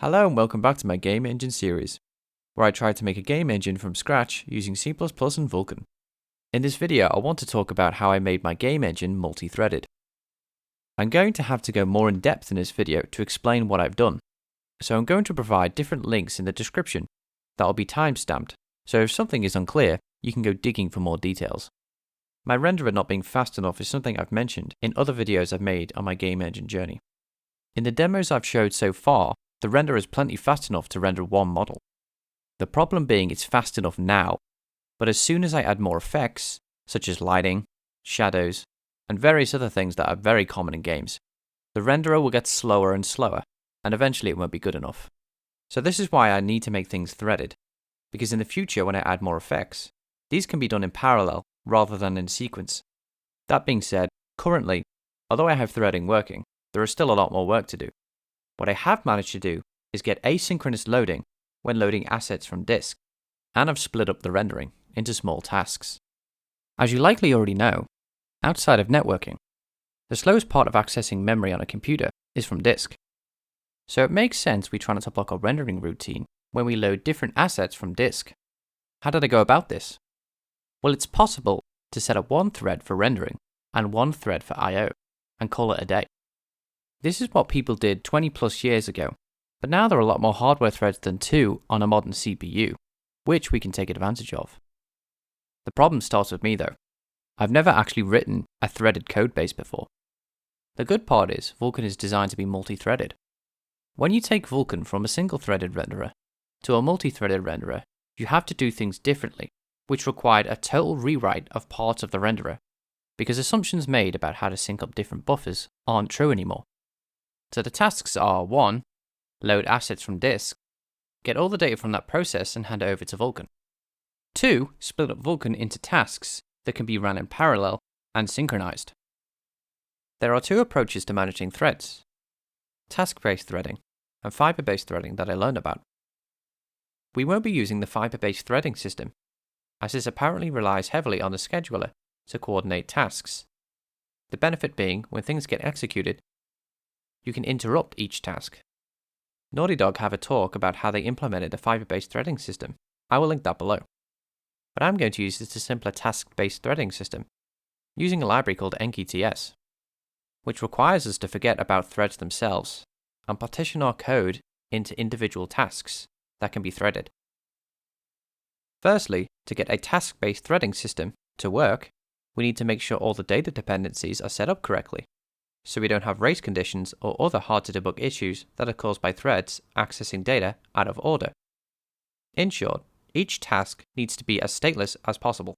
Hello and welcome back to my game engine series, where I try to make a game engine from scratch using C++ and Vulkan. In this video, I want to talk about how I made my game engine multi-threaded. I'm going to have to go more in depth in this video to explain what I've done, so I'm going to provide different links in the description that will be time-stamped, so if something is unclear, you can go digging for more details. My renderer not being fast enough is something I've mentioned in other videos I've made on my game engine journey. In the demos I've showed so far, the renderer is plenty fast enough to render one model. The problem being it's fast enough now, but as soon as I add more effects, such as lighting, shadows, and various other things that are very common in games, the renderer will get slower and slower, and eventually it won't be good enough. So this is why I need to make things threaded, because in the future when I add more effects, these can be done in parallel rather than in sequence. That being said, currently, although I have threading working, there is still a lot more work to do. What I have managed to do is get asynchronous loading when loading assets from disk, and I've split up the rendering into small tasks. As you likely already know, outside of networking, the slowest part of accessing memory on a computer is from disk. So it makes sense we try not to block our rendering routine when we load different assets from disk. How did I go about this? Well, it's possible to set up one thread for rendering and one thread for I/O and call it a day. This is what people did 20 plus years ago, but now there are a lot more hardware threads than two on a modern CPU, which we can take advantage of. The problem starts with me though. I've never actually written a threaded codebase before. The good part is Vulkan is designed to be multi-threaded. When you take Vulkan from a single-threaded renderer to a multi-threaded renderer, you have to do things differently, which required a total rewrite of parts of the renderer, because assumptions made about how to sync up different buffers aren't true anymore. So the tasks are 1. Load assets from disk, get all the data from that process and hand it over to Vulkan. 2. Split up Vulkan into tasks that can be ran in parallel and synchronized. There are two approaches to managing threads: task-based threading and fiber-based threading that I learned about. We won't be using the fiber-based threading system, as this apparently relies heavily on the scheduler to coordinate tasks. The benefit being, when things get executed, you can interrupt each task. Naught Dog have a talk about how they implemented a fiber-based threading system. I will link that below. But I'm going to use this simpler task-based threading system, using a library called EnkiTS, which requires us to forget about threads themselves and partition our code into individual tasks that can be threaded. Firstly, to get a task-based threading system to work, we need to make sure all the data dependencies are set up correctly, so we don't have race conditions or other hard-to-debug issues that are caused by threads accessing data out of order. In short, each task needs to be as stateless as possible.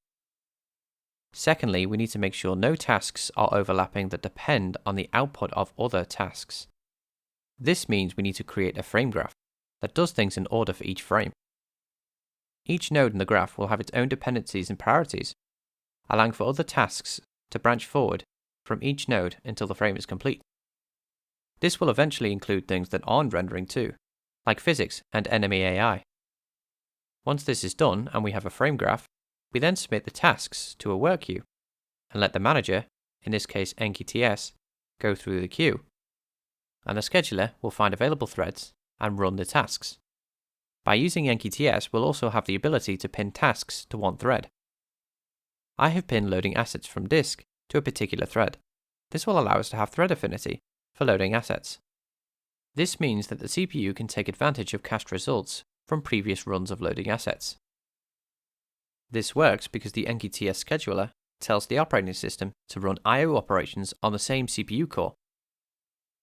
Secondly, we need to make sure no tasks are overlapping that depend on the output of other tasks. This means we need to create a frame graph that does things in order for each frame. Each node in the graph will have its own dependencies and priorities, allowing for other tasks to branch forward from each node until the frame is complete. This will eventually include things that aren't rendering too, like physics and enemy AI. Once this is done and we have a frame graph, we then submit the tasks to a work queue and let the manager, in this case EnkiTS, go through the queue, and the scheduler will find available threads and run the tasks. By using EnkiTS, we'll also have the ability to pin tasks to one thread. I have pinned loading assets from disk to a particular thread. This will allow us to have thread affinity for loading assets. This means that the CPU can take advantage of cached results from previous runs of loading assets. This works because the EnkiTS scheduler tells the operating system to run I/O operations on the same CPU core.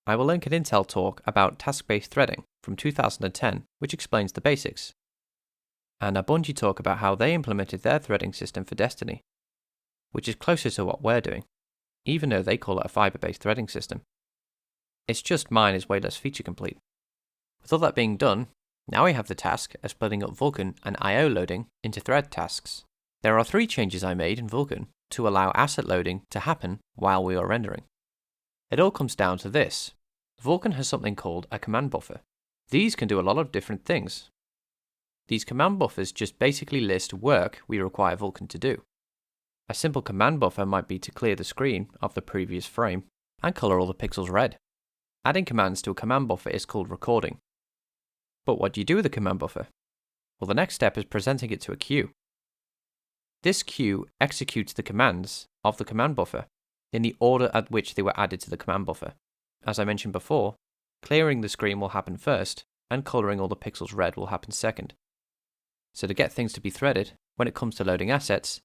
I will link an Intel talk about task-based threading from 2010, which explains the basics, and a Bungie talk about how they implemented their threading system for Destiny, which is closer to what we're doing, even though they call it a fiber-based threading system. It's just mine is way less feature complete. With all that being done, now we have the task of splitting up Vulkan and I/O loading into thread tasks. There are 3 changes I made in Vulkan to allow asset loading to happen while we are rendering. It all comes down to this. Vulkan has something called a command buffer. These can do a lot of different things. These command buffers just basically list work we require Vulkan to do. A simple command buffer might be to clear the screen of the previous frame and color all the pixels red. Adding commands to a command buffer is called recording. But what do you do with the command buffer? Well, the next step is presenting it to a queue. This queue executes the commands of the command buffer in the order at which they were added to the command buffer. As I mentioned before, clearing the screen will happen first, and colouring all the pixels red will happen second. So to get things to be threaded, when it comes to loading assets,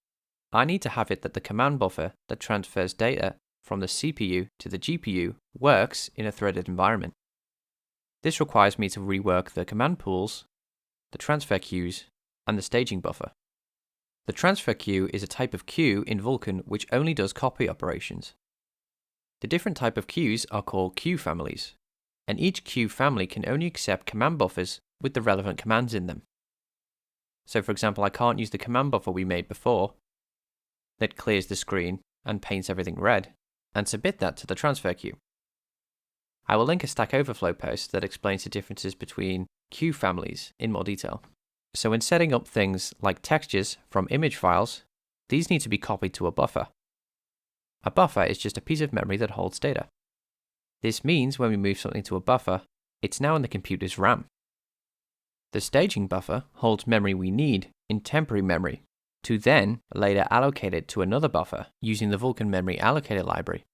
I need to have it that the command buffer that transfers data from the CPU to the GPU works in a threaded environment. This requires me to rework the command pools, the transfer queues, and the staging buffer. The transfer queue is a type of queue in Vulkan which only does copy operations. The different type of queues are called queue families, and each queue family can only accept command buffers with the relevant commands in them. So for example, I can't use the command buffer we made before that clears the screen and paints everything red and submit that to the transfer queue. I will link a Stack Overflow post that explains the differences between queue families in more detail. So when setting up things like textures from image files, these need to be copied to a buffer. A buffer is just a piece of memory that holds data. This means when we move something to a buffer, it's now in the computer's RAM. The staging buffer holds memory we need in temporary memory to then later allocate it to another buffer using the Vulkan memory allocator library.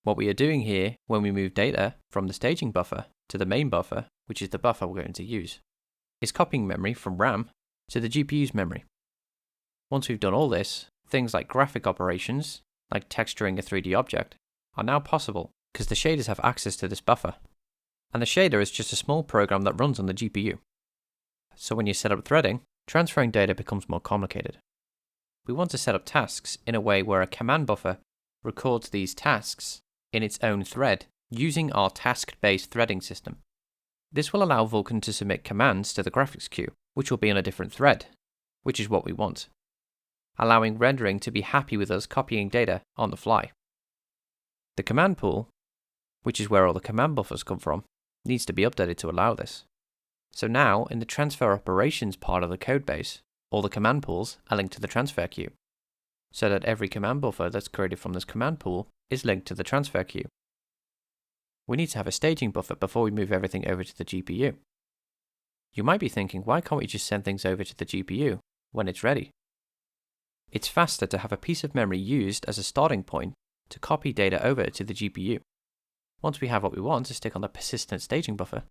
What we are doing here when we move data from the staging buffer to the main buffer, which is the buffer we're going to use, is copying memory from RAM to the GPU's memory. Once we've done all this, things like graphic operations, like texturing a 3D object, are now possible because the shaders have access to this buffer. And the shader is just a small program that runs on the GPU. So when you set up threading, transferring data becomes more complicated. We want to set up tasks in a way where a command buffer records these tasks in its own thread using our task-based threading system. This will allow Vulkan to submit commands to the graphics queue, which will be on a different thread, which is what we want, allowing rendering to be happy with us copying data on the fly. The command pool, which is where all the command buffers come from, needs to be updated to allow this. So now, in the transfer operations part of the codebase, all the command pools are linked to the transfer queue, so that every command buffer that's created from this command pool is linked to the transfer queue. We need to have a staging buffer before we move everything over to the GPU. You might be thinking, why can't we just send things over to the GPU when it's ready? It's faster to have a piece of memory used as a starting point to copy data over to the GPU. Once we have what we want to stick on the persistent staging buffer,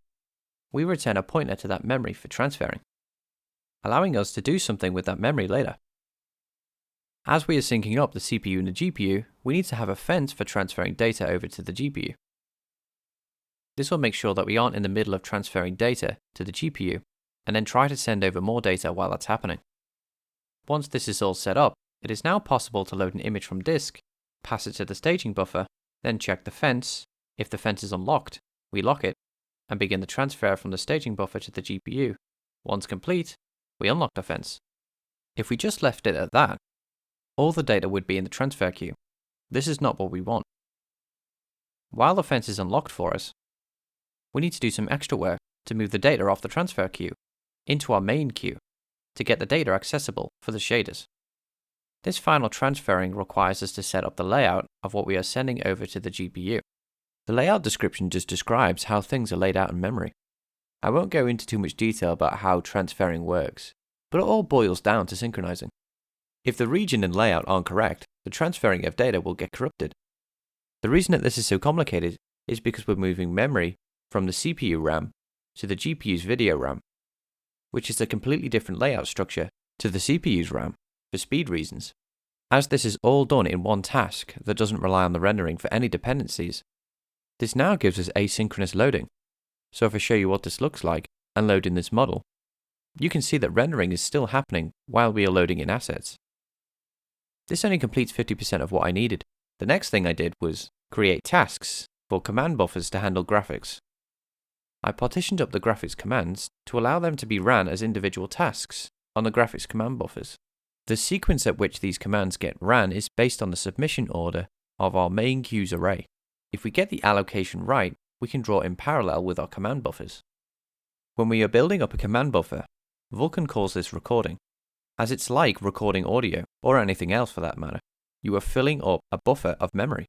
we return a pointer to that memory for transferring, allowing us to do something with that memory later. As we are syncing up the CPU and the GPU, we need to have a fence for transferring data over to the GPU. This will make sure that we aren't in the middle of transferring data to the GPU and then try to send over more data while that's happening. Once this is all set up, it is now possible to load an image from disk, pass it to the staging buffer, then check the fence. If the fence is unlocked, we lock it and begin the transfer from the staging buffer to the GPU. Once complete, we unlock the fence. If we just left it at that, all the data would be in the transfer queue. This is not what we want. While the fence is unlocked for us, we need to do some extra work to move the data off the transfer queue into our main queue to get the data accessible for the shaders. This final transferring requires us to set up the layout of what we are sending over to the GPU. The layout description just describes how things are laid out in memory. I won't go into too much detail about how transferring works, but it all boils down to synchronizing. If the region and layout aren't correct, the transferring of data will get corrupted. The reason that this is so complicated is because we're moving memory from the CPU RAM to the GPU's video RAM, which is a completely different layout structure to the CPU's RAM for speed reasons. As this is all done in one task that doesn't rely on the rendering for any dependencies, this now gives us asynchronous loading. So if I show you what this looks like and load in this model, you can see that rendering is still happening while we are loading in assets. This only completes 50% of what I needed. The next thing I did was create tasks for command buffers to handle graphics. I partitioned up the graphics commands to allow them to be ran as individual tasks on the graphics command buffers. The sequence at which these commands get ran is based on the submission order of our main queues array. If we get the allocation right, we can draw in parallel with our command buffers. When we are building up a command buffer, Vulkan calls this recording, as it's like recording audio, or anything else for that matter. You are filling up a buffer of memory.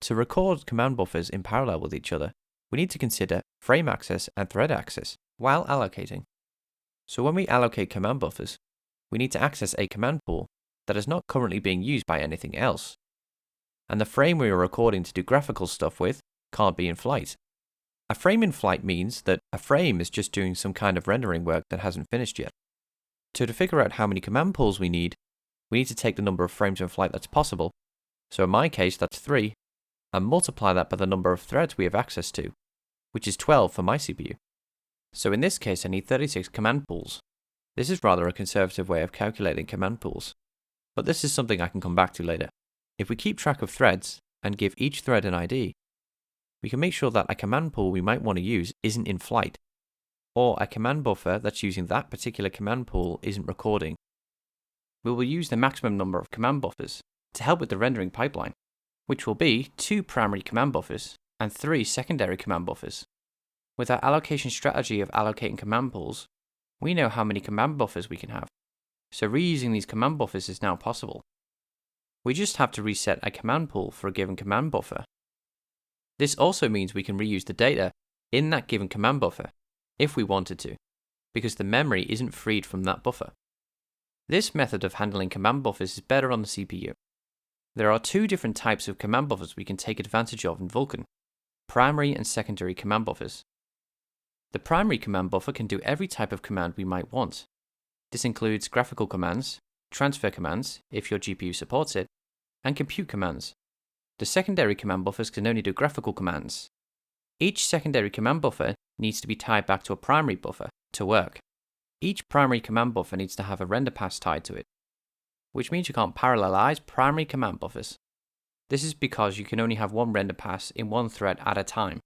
To record command buffers in parallel with each other, we need to consider frame access and thread access. while allocating. So when we allocate command buffers, we need to access a command pool that is not currently being used by anything else. And the frame we are recording to do graphical stuff with can't be in flight. A frame in flight means that a frame is just doing some kind of rendering work that hasn't finished yet. So to figure out how many command pools we need to take the number of frames in flight that's possible, so in my case that's 3, and multiply that by the number of threads we have access to, which is 12 for my CPU. So in this case I need 36 command pools. This is rather a conservative way of calculating command pools, but this is something I can come back to later. If we keep track of threads and give each thread an ID, we can make sure that a command pool we might want to use isn't in flight, or a command buffer that's using that particular command pool isn't recording. We will use the maximum number of command buffers to help with the rendering pipeline, which will be 2 primary command buffers and 3 secondary command buffers. With our allocation strategy of allocating command pools, we know how many command buffers we can have, so reusing these command buffers is now possible. We just have to reset a command pool for a given command buffer. This also means we can reuse the data in that given command buffer, if we wanted to, because the memory isn't freed from that buffer. This method of handling command buffers is better on the CPU. There are 2 different types of command buffers we can take advantage of in Vulkan: primary and secondary command buffers. The primary command buffer can do every type of command we might want. This includes graphical commands, transfer commands, if your GPU supports it, and compute commands. The secondary command buffers can only do graphical commands. Each secondary command buffer needs to be tied back to a primary buffer to work. Each primary command buffer needs to have a render pass tied to it, which means you can't parallelize primary command buffers. This is because you can only have one render pass in one thread at a time.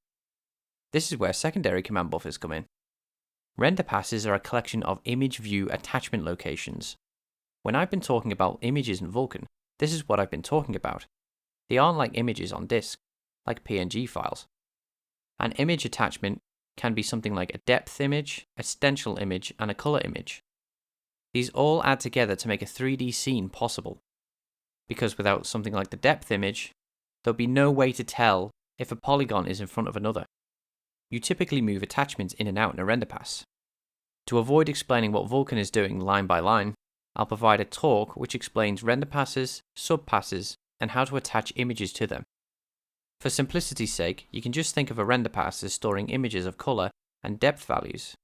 This is where secondary command buffers come in. Render passes are a collection of image view attachment locations. When I've been talking about images in Vulkan, this is what I've been talking about. They aren't like images on disk, like PNG files. An image attachment can be something like a depth image, a stencil image, and a color image. These all add together to make a 3D scene possible. Because without something like the depth image, there'll be no way to tell if a polygon is in front of another. You typically move attachments in and out in a render pass. To avoid explaining what Vulkan is doing line by line, I'll provide a talk which explains render passes, subpasses, and how to attach images to them. For simplicity's sake, you can just think of a render pass as storing images of color and depth values.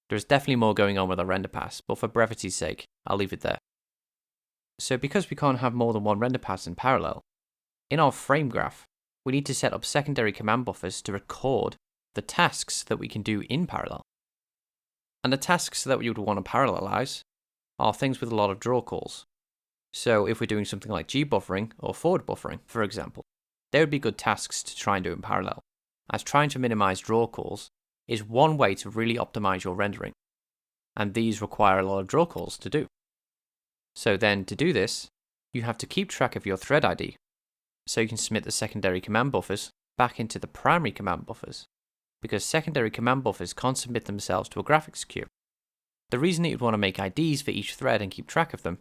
There's definitely more going on with a render pass, but for brevity's sake, I'll leave it there. So because we can't have more than one render pass in parallel, in our frame graph, we need to set up secondary command buffers to record the tasks that we can do in parallel. And the tasks that we would want to parallelize are things with a lot of draw calls. So if we're doing something like G-buffering or forward buffering, for example, they would be good tasks to try and do in parallel, as trying to minimize draw calls is one way to really optimize your rendering, and these require a lot of draw calls to do. So then to do this, you have to keep track of your thread ID, so you can submit the secondary command buffers back into the primary command buffers, because secondary command buffers can't submit themselves to a graphics queue. The reason that you'd want to make IDs for each thread and keep track of them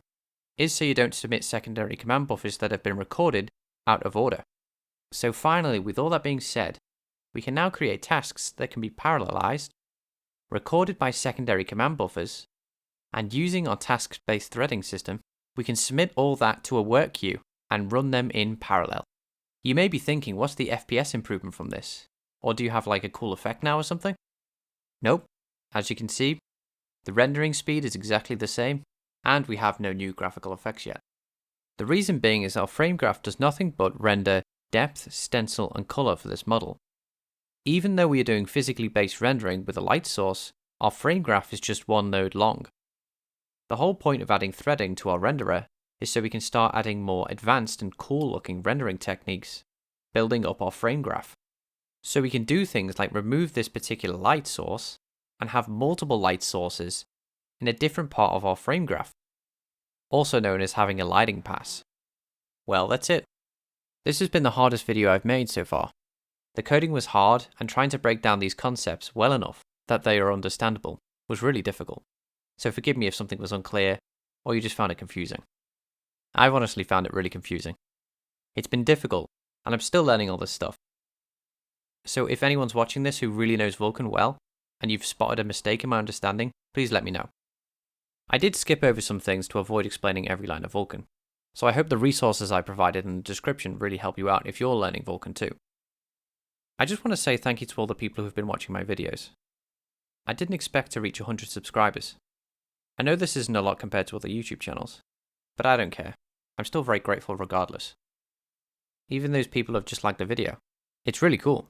is so you don't submit secondary command buffers that have been recorded out of order. So finally, with all that being said, we can now create tasks that can be parallelized, recorded by secondary command buffers, and using our task-based threading system, we can submit all that to a work queue and run them in parallel. You may be thinking, what's the FPS improvement from this? Or do you have like a cool effect now or something? Nope. As you can see, the rendering speed is exactly the same, and we have no new graphical effects yet. The reason being is our frame graph does nothing but render depth, stencil, and color for this model. Even though we are doing physically based rendering with a light source, our frame graph is just one node long. The whole point of adding threading to our renderer is so we can start adding more advanced and cool looking rendering techniques, building up our frame graph. So we can do things like remove this particular light source and have multiple light sources in a different part of our frame graph, also known as having a lighting pass. Well, that's it. This has been the hardest video I've made so far. The coding was hard, and trying to break down these concepts well enough that they are understandable was really difficult. So forgive me if something was unclear, or you just found it confusing. I've honestly found it really confusing. It's been difficult, and I'm still learning all this stuff. So if anyone's watching this who really knows Vulkan well, and you've spotted a mistake in my understanding, please let me know. I did skip over some things to avoid explaining every line of Vulkan, so I hope the resources I provided in the description really help you out if you're learning Vulkan too. I just want to say thank you to all the people who've been watching my videos. I didn't expect to reach 100 subscribers. I know this isn't a lot compared to other YouTube channels, but I don't care. I'm still very grateful regardless. Even those people have just liked the video. It's really cool.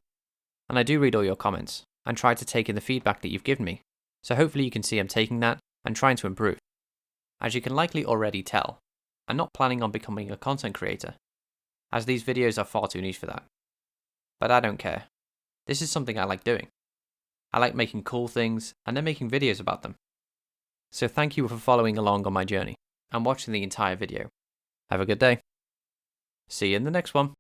And I do read all your comments, and try to take in the feedback that you've given me, so hopefully you can see I'm taking that and trying to improve. As you can likely already tell, I'm not planning on becoming a content creator, as these videos are far too niche for that. But I don't care. This is something I like doing. I like making cool things and then making videos about them. So thank you for following along on my journey and watching the entire video. Have a good day. See you in the next one.